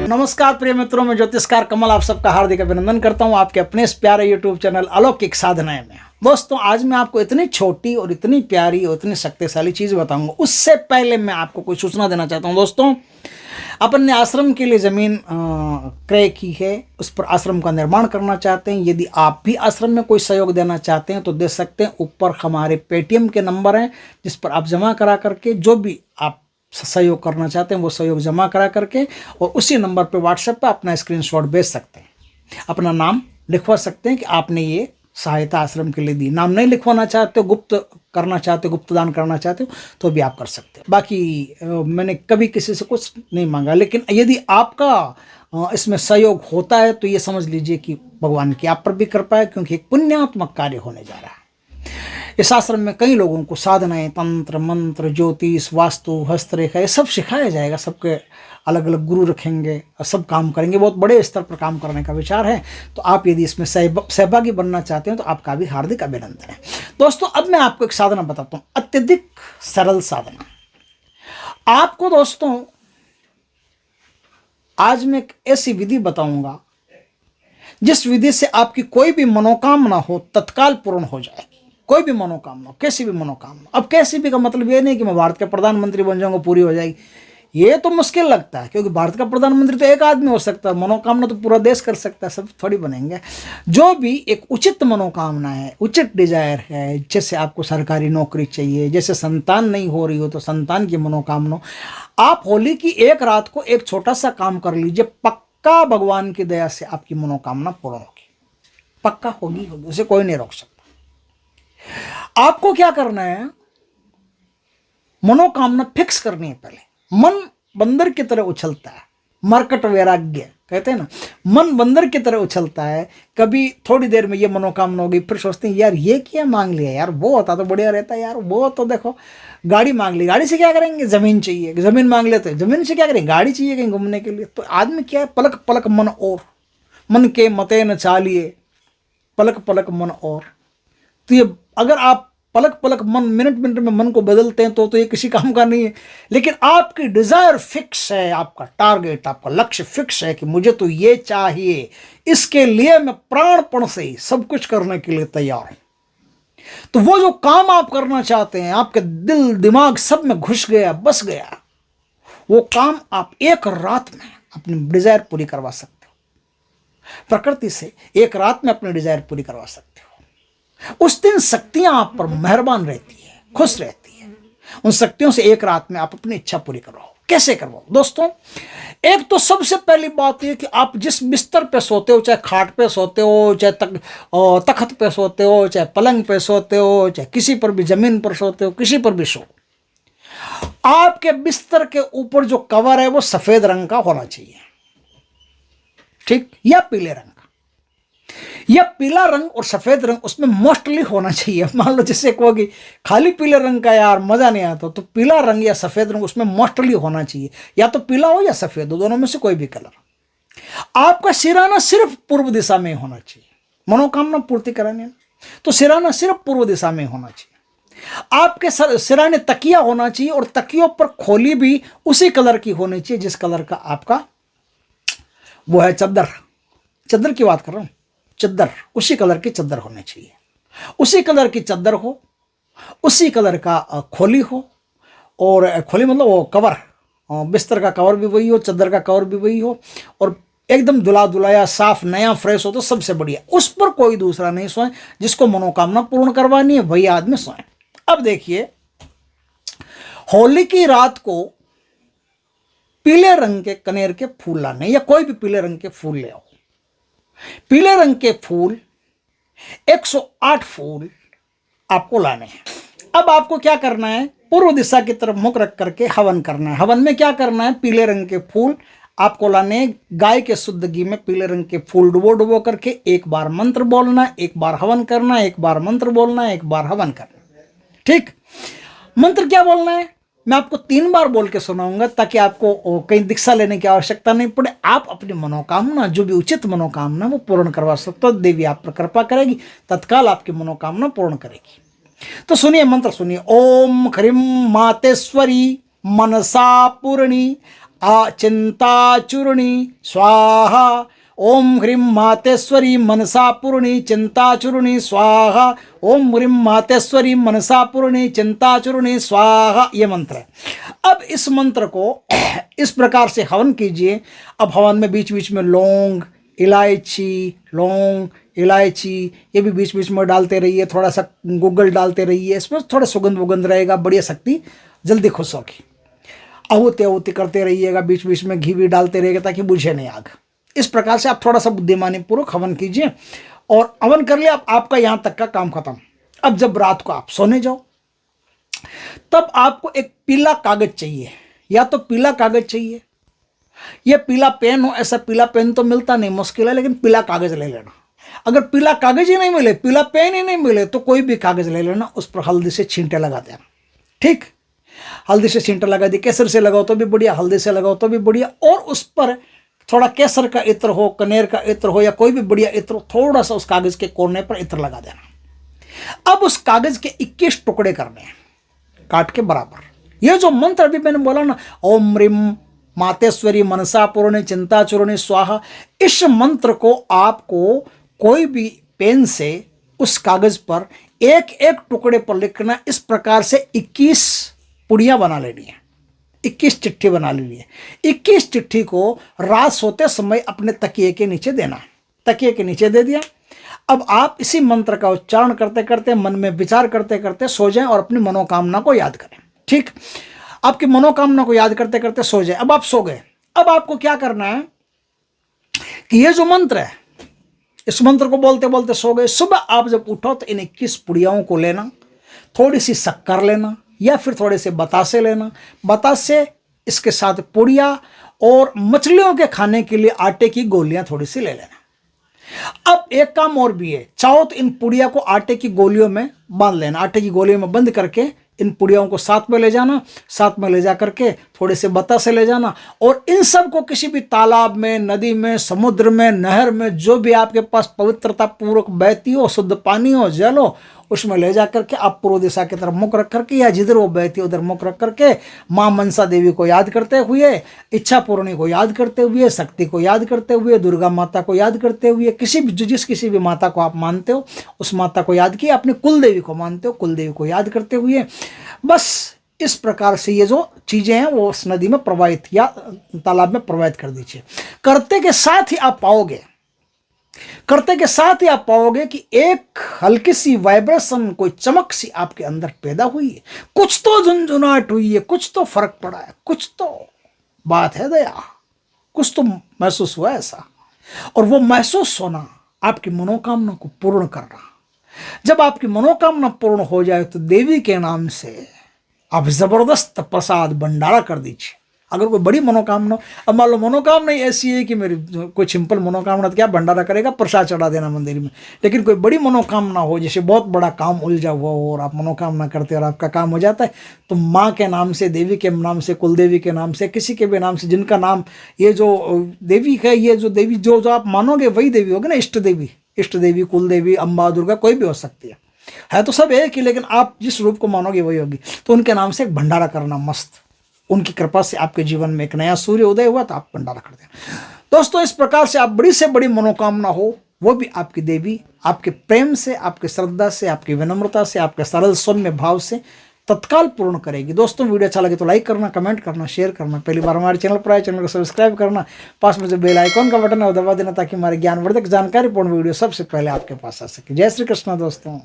नमस्कार प्रिय मित्रों, में ज्योतिषकार कमल आप सबका हार्दिक अभिनंदन करता हूं आपके अपने इस प्यारे यूट्यूब चैनल अलौकिक साधनाएं में। दोस्तों, आज मैं आपको इतनी छोटी और इतनी प्यारी और इतनी शक्तिशाली चीज बताऊंगा। उससे पहले मैं आपको कोई सूचना देना चाहता हूं। दोस्तों, अपन ने आश्रम के लिए जमीन क्रय की है, उस पर आश्रम का निर्माण करना चाहते हैं। यदि आप भी आश्रम में कोई सहयोग देना चाहते हैं तो दे सकते हैं। ऊपर हमारे पेटीएम के नंबर हैं जिस पर आप जमा करा करके जो भी आप सहयोग करना चाहते हैं वो सहयोग जमा करा करके और उसी नंबर पे व्हाट्सएप पे अपना स्क्रीनशॉट भेज सकते हैं। अपना नाम लिखवा सकते हैं कि आपने ये सहायता आश्रम के लिए दी। नाम नहीं लिखवाना चाहते हो, गुप्त करना चाहते हो, गुप्त दान करना चाहते हो तो भी आप कर सकते हो। बाकी मैंने कभी किसी से कुछ नहीं मांगा, लेकिन यदि आपका इसमें सहयोग होता है तो ये समझ लीजिए कि भगवान की आप पर भी कृपा है, क्योंकि एक पुण्यात्मक कार्य होने जा रहा है। इस आश्रम में कई लोगों को साधनाएं, तंत्र मंत्र, ज्योतिष, वास्तु, हस्तरेखा ये सब सिखाया जाएगा। सबके अलग अलग गुरु रखेंगे और सब काम करेंगे। बहुत बड़े स्तर पर काम करने का विचार है। तो आप यदि इसमें सहभागी बनना चाहते हैं तो आपका भी हार्दिक अभिनंदन है। दोस्तों, अब मैं आपको एक साधना बताता हूँ, अत्यधिक सरल साधना। आपको दोस्तों आज मैं एक ऐसी विधि बताऊंगा जिस विधि से आपकी कोई भी मनोकामना हो तत्काल पूर्ण हो जाए। कोई भी मनोकामना, कैसी भी मनोकामना। अब कैसी भी का मतलब ये नहीं कि मैं भारत के प्रधानमंत्री बन जाऊंगा पूरी हो जाएगी, ये तो मुश्किल लगता है, क्योंकि भारत का प्रधानमंत्री तो एक आदमी हो सकता है, मनोकामना तो पूरा देश कर सकता है, सब थोड़ी बनेंगे। जो भी एक उचित मनोकामना है, उचित डिजायर है, जैसे आपको सरकारी नौकरी चाहिए, जैसे संतान नहीं हो रही हो तो संतान की मनोकामना, आप होली की एक रात को एक छोटा सा काम कर लीजिए, पक्का भगवान की दया से आपकी मनोकामना पूर्ण होगी। पक्का होगी, उसे कोई नहीं रोक सकता। आपको क्या करना है, मनोकामना फिक्स करनी है। पहले मन बंदर की तरह उछलता है, मरकट वैराग्य कहते हैं ना, मन बंदर की तरह उछलता है। कभी थोड़ी देर में ये मनोकामना होगी, फिर सोचते हैं यार ये क्या मांग लिया, यार वो होता तो बढ़िया रहता है, यार वो तो देखो गाड़ी मांग ली, गाड़ी से क्या करेंगे, जमीन चाहिए, जमीन मांग लेते हैं, जमीन से क्या करेंगे, गाड़ी चाहिए कहीं घूमने के लिए। तो आदमी क्या है, पलक पलक मन और, मन के मते न चालिए, पलक पलक मन और। तो ये अगर आप पलक पलक मन, मिनट मिनट में मन को बदलते हैं तो ये किसी काम का नहीं है। लेकिन आपकी डिजायर फिक्स है, आपका टारगेट, आपका लक्ष्य फिक्स है कि मुझे तो ये चाहिए, इसके लिए मैं प्राणपण से ही सब कुछ करने के लिए तैयार हूं। तो वो जो काम आप करना चाहते हैं, आपके दिल दिमाग सब में घुस गया, बस गया, वो काम आप एक रात में अपनी डिजायर पूरी करवा सकते हो। प्रकृति से एक रात में अपनी डिजायर पूरी करवा सकते हो। उस दिन शक्तियां आप पर मेहरबान रहती है, खुश रहती है। उन शक्तियों से एक रात में आप अपनी इच्छा पूरी करवाओ। कैसे करवाओ दोस्तों? एक तो सबसे पहली बात यह कि आप जिस बिस्तर पे सोते हो, चाहे खाट पे सोते हो, चाहे तख्त पे सोते हो, चाहे पलंग पे सोते हो, चाहे किसी पर भी जमीन पर सोते हो, किसी पर भी सो, आपके बिस्तर के ऊपर जो कवर है वो सफेद रंग का होना चाहिए, ठीक, या पीले रंग। यह पीला रंग और सफेद रंग उसमें मोस्टली होना चाहिए। मान लो जैसे कहोगे खाली पीले रंग का यार मजा नहीं आता, तो पीला रंग या सफेद रंग उसमें मोस्टली होना चाहिए। या तो पीला हो या सफेद हो, दोनों में से कोई भी कलर। आपका सिराना सिर्फ पूर्व दिशा में होना चाहिए। मनोकामना पूर्ति कराने है तो सिराना सिर्फ पूर्व दिशा में होना चाहिए। आपके सिराने तकिया होना चाहिए और तकियों पर खोली भी उसी कलर की होनी चाहिए जिस कलर का आपका वो है चद्दर। चद्दर की बात कर रहा हूं, चद्दर उसी कलर की चद्दर होनी चाहिए। उसी कलर की चद्दर हो, उसी कलर का खोली हो, और खोली मतलब वो कवर, बिस्तर का कवर भी वही हो, चद्दर का कवर भी वही हो, और एकदम धुला धुलाया साफ नया फ्रेश हो तो सबसे बढ़िया। उस पर कोई दूसरा नहीं सोए। जिसको मनोकामना पूर्ण करवानी है वही आदमी सोए। अब देखिए, होली की रात को पीले रंग के कनेर के फूल लाने, या कोई भी पीले रंग के फूल ले आओ। पीले रंग के फूल 108 फूल आपको लाने हैं। अब आपको क्या करना है, पूर्व दिशा की तरफ मुख रख करके हवन करना है। हवन में क्या करना है, पीले रंग के फूल आपको लाने, गाय के शुद्ध घी में पीले रंग के फूल डुबो डुबो करके एक बार मंत्र बोलना, एक बार हवन करना, एक बार मंत्र बोलना, एक बार हवन करना, ठीक। मंत्र क्या बोलना है मैं आपको 3 बार बोल के सुनाऊंगा, ताकि आपको कहीं दीक्षा लेने की आवश्यकता नहीं पड़े। आप अपनी मनोकामना, जो भी उचित मनोकामना वो पूर्ण करवा सकते हो। देवी आप पर कृपा करेगी, तत्काल आपकी मनोकामना पूर्ण करेगी। तो सुनिए मंत्र, सुनिए। ओम ह्रीं मातेश्वरी मनसा पूर्णी चिंताचूर्णी स्वाहा, ओम ह्रीं मातेश्वरी मनसा पूर्णी चिंताचूर्णी स्वाहा, ओम ह्रीं मातेश्वरी मनसा पूर्णी चिंताचूर्णी स्वाहा, ये मंत्र है। अब इस मंत्र को इस प्रकार से हवन कीजिए। अब हवन में बीच बीच में लौंग इलायची ये भी बीच बीच में डालते रहिए, थोड़ा सा गुग्गल डालते रहिए, इसमें थोड़ा सुगंध वुगंध रहेगा, बढ़िया शक्ति जल्दी खुश होगी। आहुति करते रहिएगा, बीच बीच में घी भी डालते रहिएगा ताकि बुझे नहीं आग। इस प्रकार से आप थोड़ा सा बुद्धिमानी पूर्वक हवन कीजिए और हवन कर लिया, आपका यहाँ तक का काम खत्म। अब जब रात को आप सोने जाओ तब आपको एक पीला कागज चाहिए, या तो पीला कागज चाहिए या पीला पेन हो। ऐसा पीला पेन तो मिलता नहीं, मुश्किल है, लेकिन पीला कागज ले लेना। अगर पीला कागज ही नहीं मिले, पीला पेन ही नहीं मिले, तो कोई भी कागज ले लेना, उस पर हल्दी से छींटे लगा देना। ठीक, हल्दी से छींटे लगा दी, केसर से लगाओ तो भी बढ़िया, हल्दी से लगाओ तो भी बढ़िया, और उस पर थोड़ा केसर का इत्र हो, कनेर का इत्र हो, या कोई भी बढ़िया इत्र हो, थोड़ा सा उस कागज के कोने पर इत्र लगा देना। अब उस कागज के 21 टुकड़े करने हैं, काट के बराबर। ये जो मंत्र अभी मैंने बोला ना, ओम ह्रीं मातेश्वरी मनसा पूर्णी चिंताचूर्णी स्वाहा, इस मंत्र को आपको कोई भी पेन से उस कागज पर एक एक टुकड़े पर लिखना। इस प्रकार से 21 पुड़ियां बना लेनी है, 21 चिट्ठी बना लेनी है। 21 चिट्ठी को रात सोते समय अपने तकिए के नीचे देना। तकिए के नीचे दे दिया। अब आप इसी मंत्र का उच्चारण करते करते, मन में विचार करते करते सो जाएं और अपनी मनोकामना को याद करें। ठीक, आपकी मनोकामना को याद करते करते सो जाए। अब आप सो गए। अब आपको क्या करना है कि ये जो मंत्र है, इस मंत्र को बोलते बोलते सो गए। सुबह आप जब उठो तो इन 21 पुड़ियाओं को लेना, थोड़ी सी शक्कर लेना या फिर थोड़े से बतासे लेना। बतासे, इसके साथ पुड़िया और मछलियों के खाने के लिए आटे की गोलियां थोड़ी सी ले लेना। अब एक काम और भी है, चाहो तो इन पुड़िया को आटे की गोलियों में बांध लेना। आटे की गोलियों में बंद करके इन पुड़ियों को साथ में ले जाना। साथ में ले जा करके थोड़े से बतासे ले जाना, और इन सब को किसी भी तालाब में, नदी में, समुद्र में, नहर में, जो भी आपके पास पवित्रता पूर्वक बहती हो, शुद्ध पानी हो, जल हो, उसमें ले जा करके आप पूर्व दिशा की तरफ मुख रख करके, या जिधर वो बहती उधर मुख रख करके माँ मनसा देवी को याद करते हुए, इच्छा पूर्णी को याद करते हुए, शक्ति को याद करते हुए, दुर्गा माता को याद करते हुए, किसी भी माता को आप मानते हो उस माता को याद किया, अपनी कुल देवी को मानते हो कुल देवी को याद करते हुए, बस इस प्रकार से ये जो चीजें हैं वो उस नदी में प्रवाहित या तालाब में प्रवाहित कर दीजिए। करते के साथ ही आप पाओगे कि एक हल्की सी वाइब्रेशन, कोई चमक सी आपके अंदर पैदा हुई है। कुछ तो झुंझुनाहट हुई है, कुछ तो फर्क पड़ा है, कुछ तो बात है दया, कुछ तो महसूस हुआ ऐसा। और वो महसूस होना आपकी मनोकामना को पूर्ण करना। जब आपकी मनोकामना पूर्ण हो जाए तो देवी के नाम से आप जबरदस्त प्रसाद भंडारा कर दीजिए। अगर कोई बड़ी मनोकामना, अब मान लो मनोकामना ऐसी है कि मेरी कोई सिंपल मनोकामना, तो क्या भंडारा करेगा, प्रसाद चढ़ा देना मंदिर में। लेकिन कोई बड़ी मनोकामना हो, जैसे बहुत बड़ा काम उलझा हुआ हो और आप मनोकामना करते और आपका काम हो जाता है, तो माँ के नाम से, देवी के नाम से, कुल देवी के नाम से, किसी के भी नाम से, जिनका नाम ये जो देवी है, ये जो देवी जो आप मानोगे वही देवी होगी ना। इष्ट देवी, कुल देवी, अम्बा, दुर्गा, कोई भी हो सकती है तो सब एक ही, लेकिन आप जिस रूप को मानोगे वही होगी। तो उनके नाम से एक भंडारा करना मस्त। उनकी कृपा से आपके जीवन में एक नया सूर्य उदय हुआ तो आप भंडारा कर देना। दोस्तों, इस प्रकार से आप बड़ी से बड़ी मनोकामना हो, वो भी आपकी देवी आपके प्रेम से, आपके श्रद्धा से, आपकी विनम्रता से, आपके सरल सौम्य भाव से तत्काल पूर्ण करेगी। दोस्तों, वीडियो अच्छा लगे तो लाइक करना, कमेंट करना, शेयर करना। पहली बार हमारे चैनल पर आए, चैनल को सब्सक्राइब करना, पास में जो बेल आइकॉन का बटन है वो दबा देना, ताकि हमारे ज्ञानवर्धक जानकारीपूर्ण वीडियो सबसे पहले आपके पास आ सके। जय श्री कृष्ण दोस्तों।